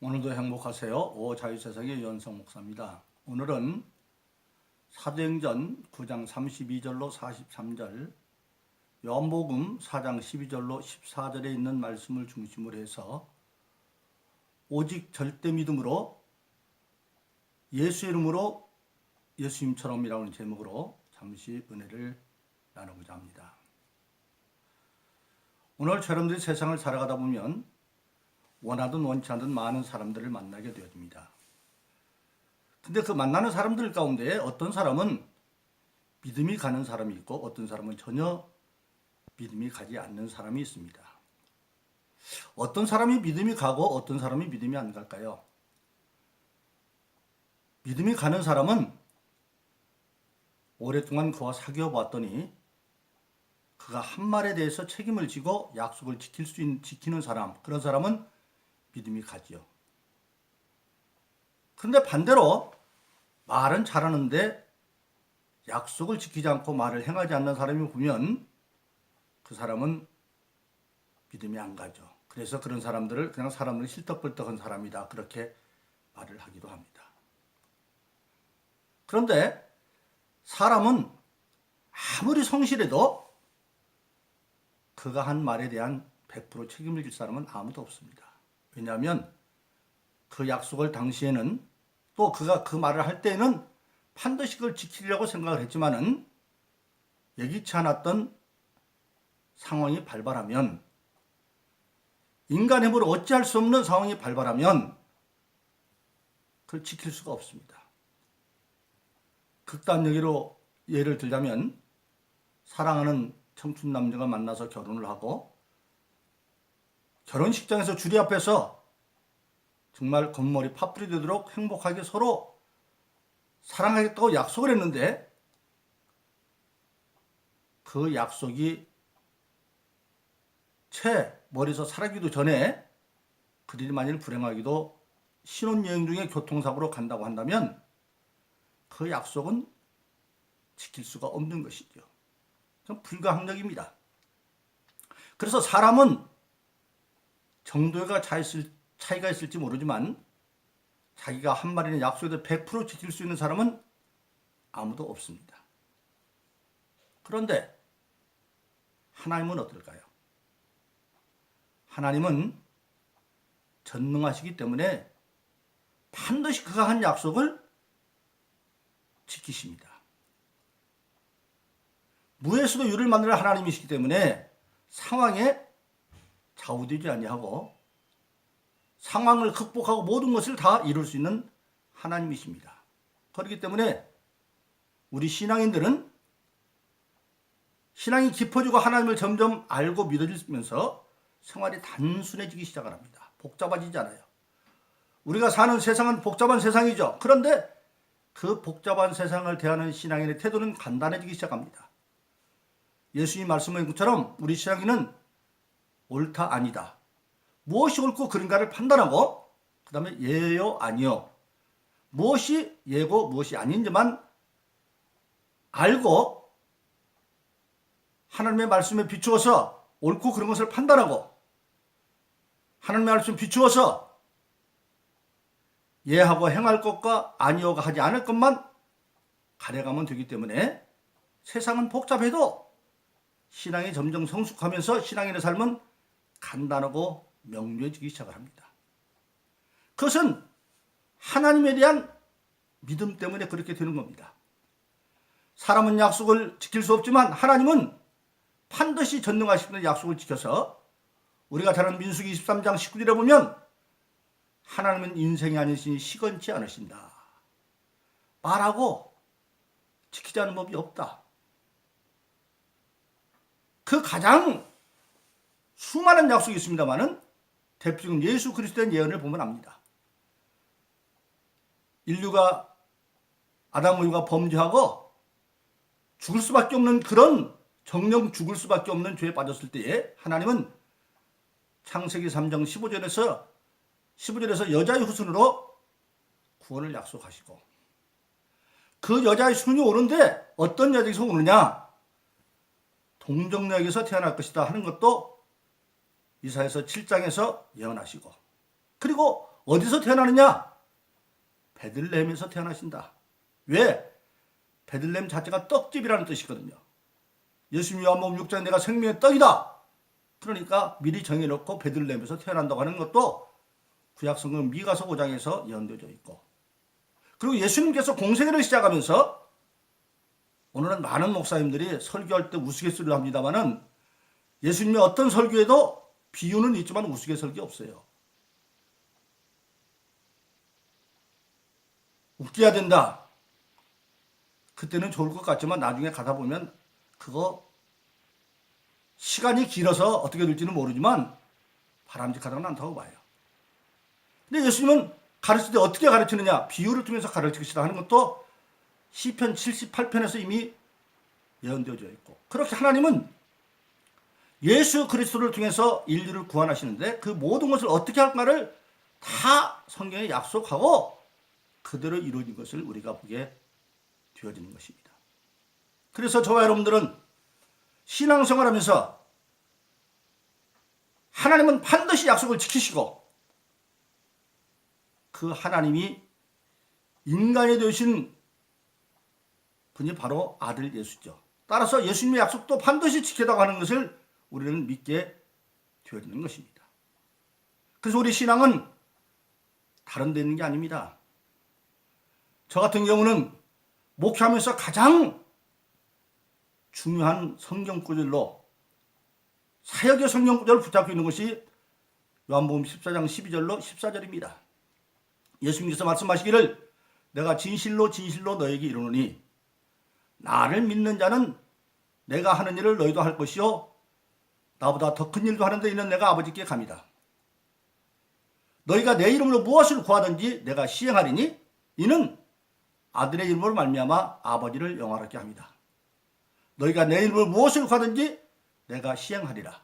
오늘도 행복하세요. 오자유세상의 유현성 목사입니다. 오늘은 사도행전 9장 32절로 43절, 요한복음 4장 12절로 14절에 있는 말씀을 중심으로 해서 오직 절대 믿음으로 예수 이름으로 예수님처럼이라는 제목으로 잠시 은혜를 나누고자 합니다. 오늘 여러분들이 세상을 살아가다 보면 원하든 원치 않든 많은 사람들을 만나게 되어집니다. 근데 그 만나는 사람들 가운데 어떤 사람은 믿음이 가는 사람이 있고 어떤 사람은 전혀 믿음이 가지 않는 사람이 있습니다. 어떤 사람이 믿음이 가고 어떤 사람이 믿음이 안 갈까요? 믿음이 가는 사람은 오랫동안 그와 사귀어 봤더니 그가 한 말에 대해서 책임을 지고 약속을 지키는 사람, 그런 사람은 믿음이 가지요. 그런데 반대로 말은 잘하는데 약속을 지키지 않고 말을 행하지 않는 사람이 보면 그 사람은 믿음이 안 가죠. 그래서 그런 사람들을 그냥 사람을 실떡벌떡한 사람이다, 그렇게 말을 하기도 합니다. 그런데 사람은 아무리 성실해도 그가 한 말에 대한 100% 책임을 질 사람은 아무도 없습니다. 왜냐하면 그 약속을 당시에는 또 그가 그 말을 할 때에는 반드시 그걸 지키려고 생각을 했지만은 예기치 않았던 상황이 발발하면, 인간의 힘으로 어찌할 수 없는 상황이 발발하면 그걸 지킬 수가 없습니다. 극단적으로 예를 들자면 사랑하는 청춘 남녀가 만나서 결혼을 하고 결혼식장에서 주리 앞에서 정말 겉머리 파뿌리 되도록 행복하게 서로 사랑하겠다고 약속을 했는데 그 약속이 채 머리에서 사라지기도 전에 그들이 만일 불행하기도 신혼여행 중에 교통사고로 간다고 한다면 그 약속은 지킬 수가 없는 것이죠. 좀 불가항력입니다. 그래서 사람은 정도가 차이가 있을지 모르지만 자기가 한 말이나 약속에 100% 지킬 수 있는 사람은 아무도 없습니다. 그런데 하나님은 어떨까요? 하나님은 전능하시기 때문에 반드시 그가 한 약속을 지키십니다. 무에서도 유를 만드는 하나님이시기 때문에 상황에 좌우되지 아니하고 상황을 극복하고 모든 것을 다 이룰 수 있는 하나님이십니다. 그렇기 때문에 우리 신앙인들은 신앙이 깊어지고 하나님을 점점 알고 믿어지면서 생활이 단순해지기 시작을 합니다. 복잡해지지 않아요. 우리가 사는 세상은 복잡한 세상이죠. 그런데 그 복잡한 세상을 대하는 신앙인의 태도는 간단해지기 시작합니다. 예수님 말씀하신 것처럼 우리 신앙인은 옳다 아니다, 무엇이 옳고 그른가를 판단하고 그 다음에 예요 아니요, 무엇이 예고 무엇이 아닌지만 알고 하나님의 말씀에 비추어서 옳고 그른 것을 판단하고 하나님의 말씀에 비추어서 예하고 행할 것과 아니오가 하지 않을 것만 가려가면 되기 때문에 세상은 복잡해도 신앙이 점점 성숙하면서 신앙인의 삶은 간단하고 명료해지기 시작을 합니다. 그것은 하나님에 대한 믿음 때문에 그렇게 되는 겁니다. 사람은 약속을 지킬 수 없지만 하나님은 반드시 전능하시는 약속을 지켜서 우리가 잘 아는 민수기 23장 19절에 보면 하나님은 인생이 아니시니 시건치 않으신다. 말하고 지키지 않는 법이 없다. 그 가장 수많은 약속이 있습니다만은 대표적인 예수 그리스도의 예언을 보면 압니다. 인류가 아담과 이브가 범죄하고 죽을 수밖에 없는 그런 정령 죽을 수밖에 없는 죄에 빠졌을 때에 하나님은 창세기 3장 15절에서 여자의 후손으로 구원을 약속하시고 그 여자의 순이 오는데 어떤 여자에서 오느냐? 동정녀에게서 태어날 것이다 하는 것도 이사야서 7장에서 예언하시고, 그리고 어디서 태어나느냐? 베들레헴에서 태어나신다. 왜? 베들레헴 자체가 떡집이라는 뜻이거든요. 예수님이 요한복음 6장에 내가 생명의 떡이다. 그러니까 미리 정해놓고 베들레헴에서 태어난다고 하는 것도 구약성경 미가서 5장에서 예언되어져 있고, 그리고 예수님께서 공생애를 시작하면서 오늘은 많은 목사님들이 설교할 때 우스갯소리를 합니다만은 예수님의 어떤 설교에도 비유는 있지만 우스갯설교 없어요. 웃겨야 된다. 그때는 좋을 것 같지만 나중에 가다 보면 그거 시간이 길어서 어떻게 될지는 모르지만 바람직하다고는 않다고 봐요. 근데 예수님은 가르칠 때 어떻게 가르치느냐? 비유를 통해서 가르치시다 하는 것도 시편 78편에서 이미 예언되어져 있고, 그렇게 하나님은 예수 그리스도를 통해서 인류를 구원하시는데 그 모든 것을 어떻게 할까를 다 성경에 약속하고 그대로 이루어진 것을 우리가 보게 되어지는 것입니다. 그래서 저와 여러분들은 신앙생활하면서 하나님은 반드시 약속을 지키시고 그 하나님이 인간이 되신 분이 바로 아들 예수죠. 따라서 예수님의 약속도 반드시 지키다고 하는 것을 우리는 믿게 되어지는 것입니다. 그래서 우리 신앙은 다른 데 있는 게 아닙니다. 저 같은 경우는 목회하면서 가장 중요한 성경 구절로 사역의 성경 구절을 붙잡고 있는 것이 요한복음 14장 12절로 14절입니다. 예수님께서 말씀하시기를 내가 진실로 진실로 너에게 이르노니 나를 믿는 자는 내가 하는 일을 너희도 할 것이요 나보다 더 큰 일도 하는데 이는 내가 아버지께 감이다. 너희가 내 이름으로 무엇을 구하든지 내가 시행하리니 이는 아들의 이름으로 말미암아 아버지를 영화롭게 합니다. 너희가 내 이름으로 무엇을 구하든지 내가 시행하리라.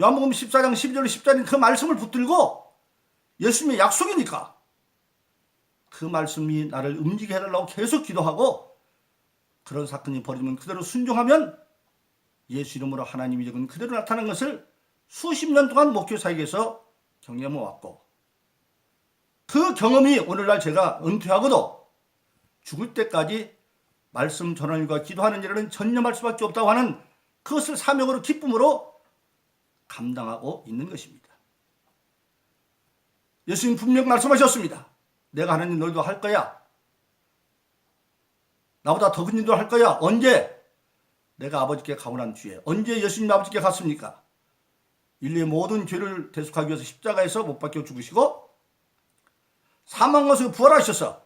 요한복음 14장 12절 10절인 그 말씀을 붙들고 예수님의 약속이니까 그 말씀이 나를 움직이게 해달라고 계속 기도하고 그런 사건이 벌어지면 그대로 순종하면 예수 이름으로 하나님이 적은 그대로 나타난 것을 수십 년 동안 목회 사역에서 경험해 왔고, 그 경험이 오늘날 제가 은퇴하고도 죽을 때까지 말씀 전하는 일과 기도하는 일은 전념할 수밖에 없다고 하는 그것을 사명으로 기쁨으로 감당하고 있는 것입니다. 예수님 분명 말씀하셨습니다. 내가 하는 일 너희도 할 거야. 나보다 더 큰 일도 할 거야. 언제? 내가 아버지께 가고 난 뒤에. 언제 예수님 아버지께 갔습니까? 인류의 모든 죄를 대속하기 위해서 십자가에서 못 박혀 죽으시고 사망에서 부활하셔서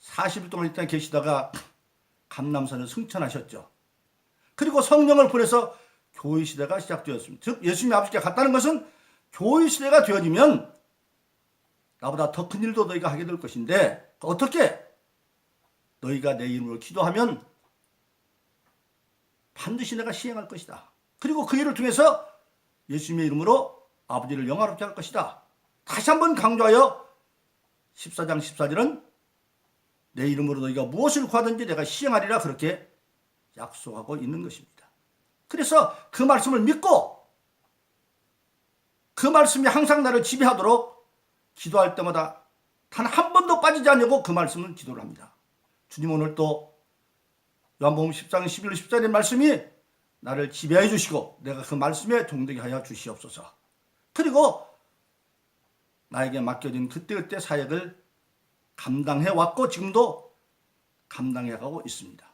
40일 동안 일단 계시다가 감람산을 승천하셨죠. 그리고 성령을 보내서 교회 시대가 시작되었습니다. 즉 예수님이 아버지께 갔다는 것은 교회 시대가 되어지면 나보다 더 큰 일도 너희가 하게 될 것인데 어떻게? 너희가 내 이름으로 기도하면 반드시 내가 시행할 것이다. 그리고 그 일을 통해서 예수님의 이름으로 아버지를 영화롭게 할 것이다. 다시 한번 강조하여 14장 14절은 내 이름으로 너희가 무엇을 구하든지 내가 시행하리라 그렇게 약속하고 있는 것입니다. 그래서 그 말씀을 믿고 그 말씀이 항상 나를 지배하도록 기도할 때마다 단 한 번도 빠지지 않으려고 그 말씀을 기도를 합니다. 주님 오늘 또 요한복음 10장 11절 14절의 말씀이 나를 지배해 주시고 내가 그 말씀에 동되게 하여 주시옵소서. 그리고 나에게 맡겨진 그때그때 사역을 감당해 왔고 지금도 감당해 가고 있습니다.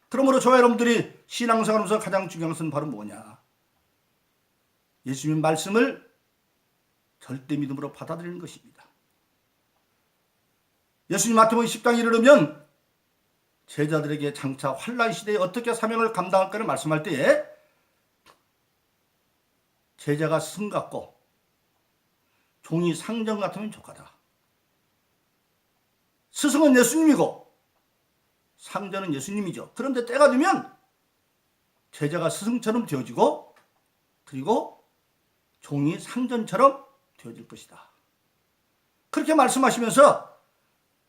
그러므로 저와 여러분들이 신앙생활하면서 가장 중요한 것은 바로 뭐냐? 예수님 말씀을 절대 믿음으로 받아들이는 것입니다. 예수님 마태복음 10장에 이르면 제자들에게 장차 환난 시대에 어떻게 사명을 감당할까를 말씀할 때에 제자가 스승 같고 종이 상전 같으면 족하다. 스승은 예수님이고 상전은 예수님이죠. 그런데 때가 되면 제자가 스승처럼 되어지고 그리고 종이 상전처럼 되어질 것이다. 그렇게 말씀하시면서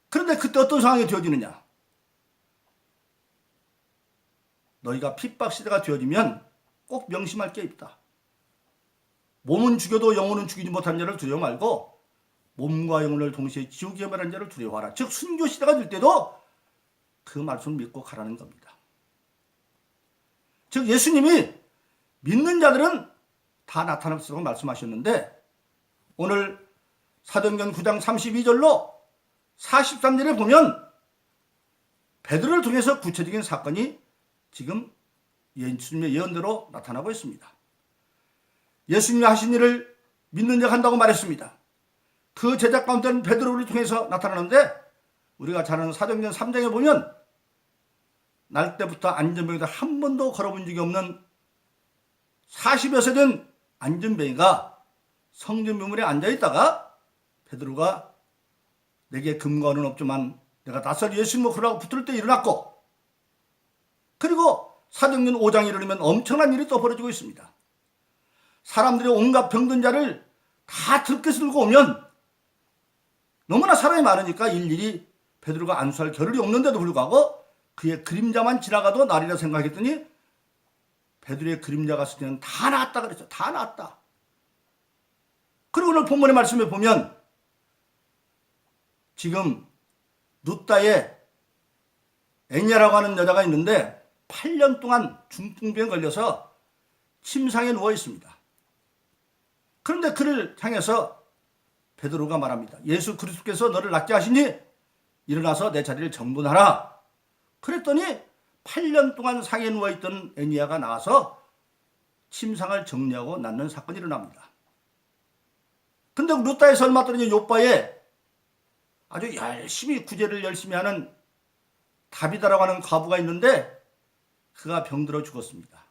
그런데 그때 어떤 상황이 되어지느냐? 너희가 핍박 시대가 되어지면 꼭 명심할 게 있다. 몸은 죽여도 영혼은 죽이지 못한 자를 두려워 말고 몸과 영혼을 동시에 지옥에 말한 자를 두려워하라. 즉 순교 시대가 될 때도 그 말씀을 믿고 가라는 겁니다. 즉 예수님이 믿는 자들은 다 나타났다고 말씀하셨는데 오늘 사도행전 9장 32절로 43절에 보면 베드로를 통해서 구체적인 사건이 지금 예수님의 예언대로 나타나고 있습니다. 예수님이 하신 일을 믿는 자가 한다고 말했습니다. 그 제자 가운데는 베드로를 통해서 나타나는데 우리가 잘 아는 사도행전 3장에 보면 날 때부터 안전병이다 한 번도 걸어본 적이 없는 40여 세 된 안전병이가 성전묘물에 앉아있다가 베드로가 내게 금과 은은 없지만 내가 낯설 예수님을 그러라고 붙들 때 일어났고 그리고 사도행전 5장에 이르면 엄청난 일이 또 벌어지고 있습니다. 사람들이 온갖 병든 자를 다 들고 오면 너무나 사람이 많으니까 일일이 베드로가 안수할 겨를이 없는데도 불구하고 그의 그림자만 지나가도 날이라 생각했더니 베드로의 그림자가 스치면 다 나았다 그랬죠. 다 나았다. 그리고 오늘 본문의 말씀에 보면 지금 루따에 애냐라고 하는 여자가 있는데 8년 동안 중풍병에 걸려서 침상에 누워 있습니다. 그런데 그를 향해서 베드로가 말합니다. 예수 그리스도께서 너를 낫게 하시니 일어나서 내 자리를 정돈하라. 그랬더니 8년 동안 상에 누워있던 애니야가 나와서 침상을 정리하고 낫는 사건이 일어납니다. 근데 루따에서 얼마 떨어진 요바에 아주 열심히 구제를 열심히 하는 다비다라고 하는 과부가 있는데 그가 병들어 죽었습니다.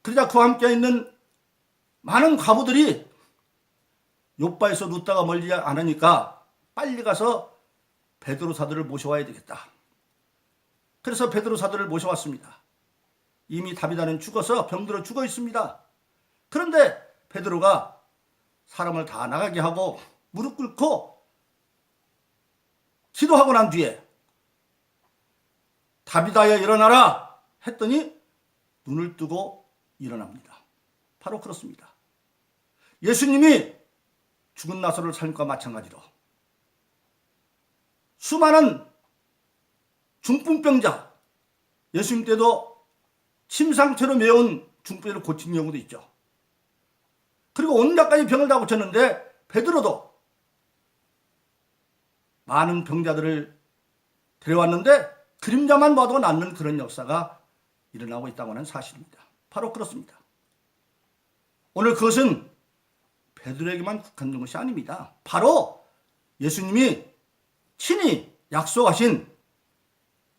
그러자 그와 함께 있는 많은 과부들이 요바에서 루따가 멀지 않으니까 빨리 가서 베드로 사도를 모셔와야 되겠다. 그래서 베드로 사도를 모셔왔습니다. 이미 다비다는 죽어서 병들어 죽어 있습니다. 그런데 베드로가 사람을 다 나가게 하고 무릎 꿇고 기도하고 난 뒤에 다비다야 일어나라 했더니 눈을 뜨고 일어납니다. 바로 그렇습니다. 예수님이 죽은 나사로를 살린 것과 마찬가지로 수많은 중풍병자, 예수님 때도 침상처럼 매운 중풍을 고친 경우도 있죠. 그리고 온갖 가지 병을 다 고쳤는데 베드로도 많은 병자들을 데려왔는데 그림자만 봐도 낫는 그런 역사가 일어나고 있다고 하는 사실입니다. 바로 그렇습니다. 오늘 그것은 베드로에게만 국한된 것이 아닙니다. 바로 예수님이 친히 약속하신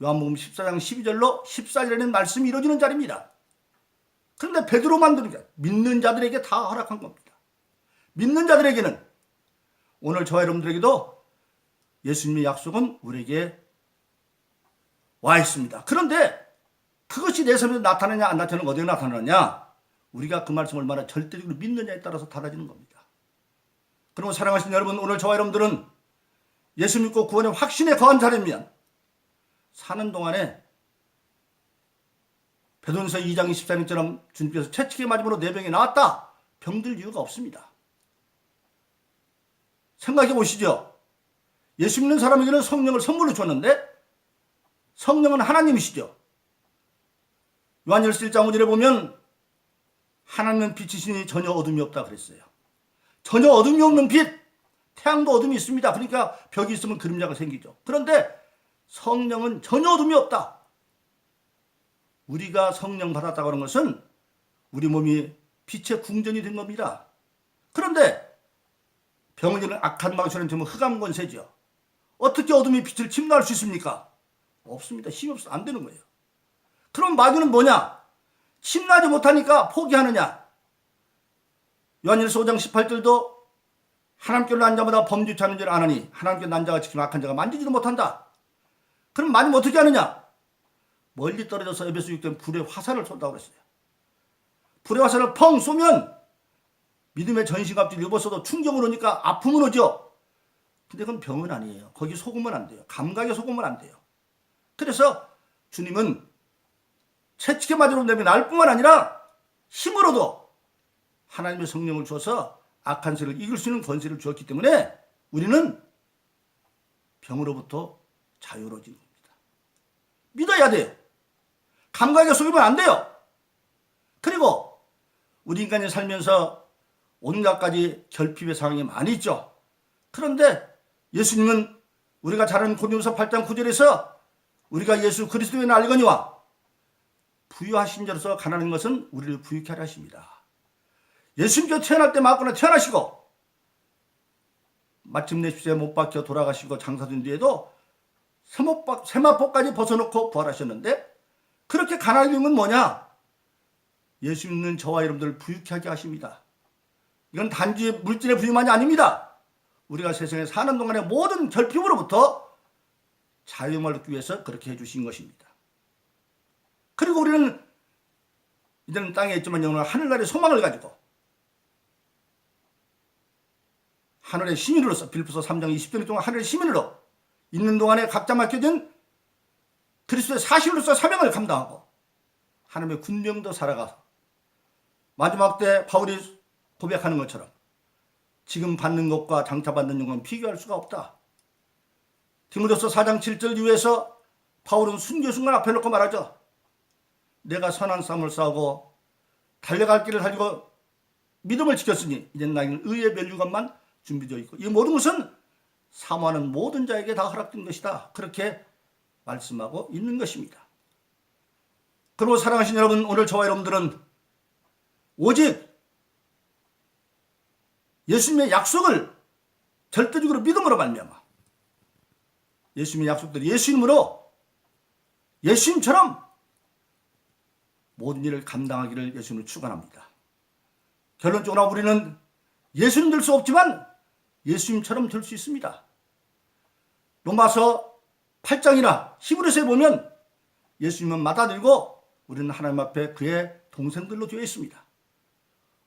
요한복음 14장 12절로 14절에는 말씀이 이루어지는 자리입니다. 그런데 베드로만 들은 게 믿는 자들에게 다 허락한 겁니다. 믿는 자들에게는 오늘 저와 여러분들에게도 예수님의 약속은 우리에게 와 있습니다. 그런데 그것이 내 삶에서 나타나냐 안 나타나냐 어디에 나타나느냐 우리가 그 말씀을 얼마나 절대적으로 믿느냐에 따라서 달라지는 겁니다. 그리고 사랑하시는 여러분 오늘 저와 여러분들은 예수 믿고 구원의 확신에 거한 사람이면 사는 동안에 베드로전서 2장 24절처럼 주님께서 채찍에 맞음으로 내 병이 나았다. 병들 이유가 없습니다. 생각해 보시죠. 예수 믿는 사람에게는 성령을 선물로 줬는데 성령은 하나님이시죠. 요한일서 1장 5절에 보면 하나님은 빛이시니 전혀 어둠이 없다 그랬어요. 전혀 어둠이 없는 빛, 태양도 어둠이 있습니다. 그러니까 벽이 있으면 그림자가 생기죠. 그런데 성령은 전혀 어둠이 없다. 우리가 성령 받았다고 하는 것은 우리 몸이 빛의 궁전이 된 겁니다. 그런데 병을 이는 악한 마귀처럼 되면 흑암 권세죠. 어떻게 어둠이 빛을 침노할 수 있습니까? 없습니다. 힘이 없어 안 되는 거예요. 그럼 마귀는 뭐냐? 침노하지 못하니까 포기하느냐? 요한일서 5장 18절도 하나님께 난 자마다 범죄치 않은 줄 아나니 하나님께 난 자가 지키면 악한 자가 만지지도 못한다. 그럼 만지면 어떻게 하느냐? 멀리 떨어져서 에베소 6장 불의 화살을 쏜다고 그랬어요. 불의 화살을 펑 쏘면 믿음의 전신갑주를 입었어도 충격을 오니까 아픔은 오죠. 근데 그건 병은 아니에요. 거기 속으면 안 돼요. 감각에 속으면 안 돼요. 그래서 주님은 채찍에 맞으러 내면 날 뿐만 아니라 힘으로도 하나님의 성령을 주어서 악한 세를 이길 수 있는 권세를 주었기 때문에 우리는 병으로부터 자유로워진 겁니다. 믿어야 돼요. 감각에 속이면 안 돼요. 그리고 우리 인간이 살면서 온갖 가지 결핍의 상황이 많이 있죠. 그런데 예수님은 우리가 잘 아는 고린도서 8장 9절에서 우리가 예수 그리스도의 알거니와 부유하신 자로서 가난한 것은 우리를 부유케 하려 하십니다. 예수님께서 태어날 때 맞거나 태어나시고 마침내 십자가에 못 박혀 돌아가시고 장사된 뒤에도 세마포까지 벗어놓고 부활하셨는데 그렇게 가난한 이유는 뭐냐? 예수 믿는 저와 여러분들을 부유케 하게 하십니다. 이건 단지 물질의 부유만이 아닙니다. 우리가 세상에 사는 동안의 모든 결핍으로부터 자유를 얻기 위해서 그렇게 해주신 것입니다. 그리고 우리는 이제는 땅에 있지만 영원한 하늘나라의 소망을 가지고 하늘의 시민으로서 빌립보서 3장 20절 동안 하늘의 시민으로 있는 동안에 각자 맡겨진 그리스도의 사실로서 사명을 감당하고 하나님의 군병도 살아가서 마지막 때 바울이 고백하는 것처럼 지금 받는 것과 장차 받는 영광은 비교할 수가 없다. 디모데서 4장 7절 이후에서 바울은 순교순간 앞에 놓고 말하죠. 내가 선한 싸움을 싸우고 달려갈 길을 달리고 믿음을 지켰으니 이제는 나에게는 의의 멸류관만 준비되어 있고 이 모든 것은 사모하는 모든 자에게 다 허락된 것이다. 그렇게 말씀하고 있는 것입니다. 그리고 사랑하신 여러분, 오늘 저와 여러분들은 오직 예수님의 약속을 절대적으로 믿음으로 말미암아 예수님의 약속들을 예수님으로 예수님처럼 모든 일을 감당하기를 예수님을 축원합니다. 결론적으로 우리는 예수님 될 수 없지만 예수님처럼 될 수 있습니다. 로마서 8장이나 히브리서에 보면 예수님은 맏아들이고 우리는 하나님 앞에 그의 동생들로 되어 있습니다.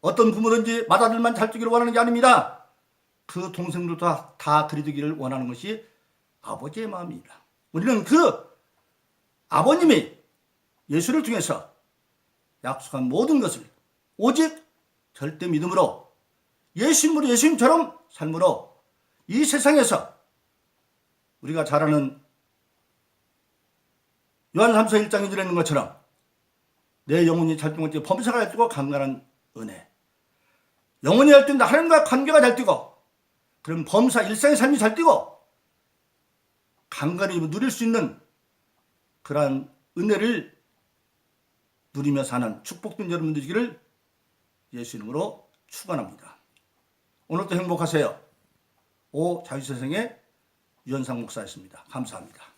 어떤 부모든지 맏아들만 잘 되기를 원하는 게 아닙니다. 그 동생들도 다 그리 되기를 원하는 것이 아버지의 마음입니다. 우리는 그 아버님이 예수를 통해서 약속한 모든 것을 오직 절대 믿음으로 예수님으로 예수님처럼 삶으로 이 세상에서 우리가 잘 아는 요한삼서 1장에 들어있는 것처럼 내 영혼이 잘 뛰고 범사가 잘 뛰고 강건한 은혜, 영혼이 잘 뛴다 하나님과 관계가 잘 뛰고 그럼 범사 일상의 삶이 잘 뛰고 강건히 누릴 수 있는 그러한 은혜를 누리며 사는 축복된 여러분 되시기를 예수 이름으로 축원합니다. 오늘도 행복하세요. 오 자유세상의 유현상 목사였습니다. 감사합니다.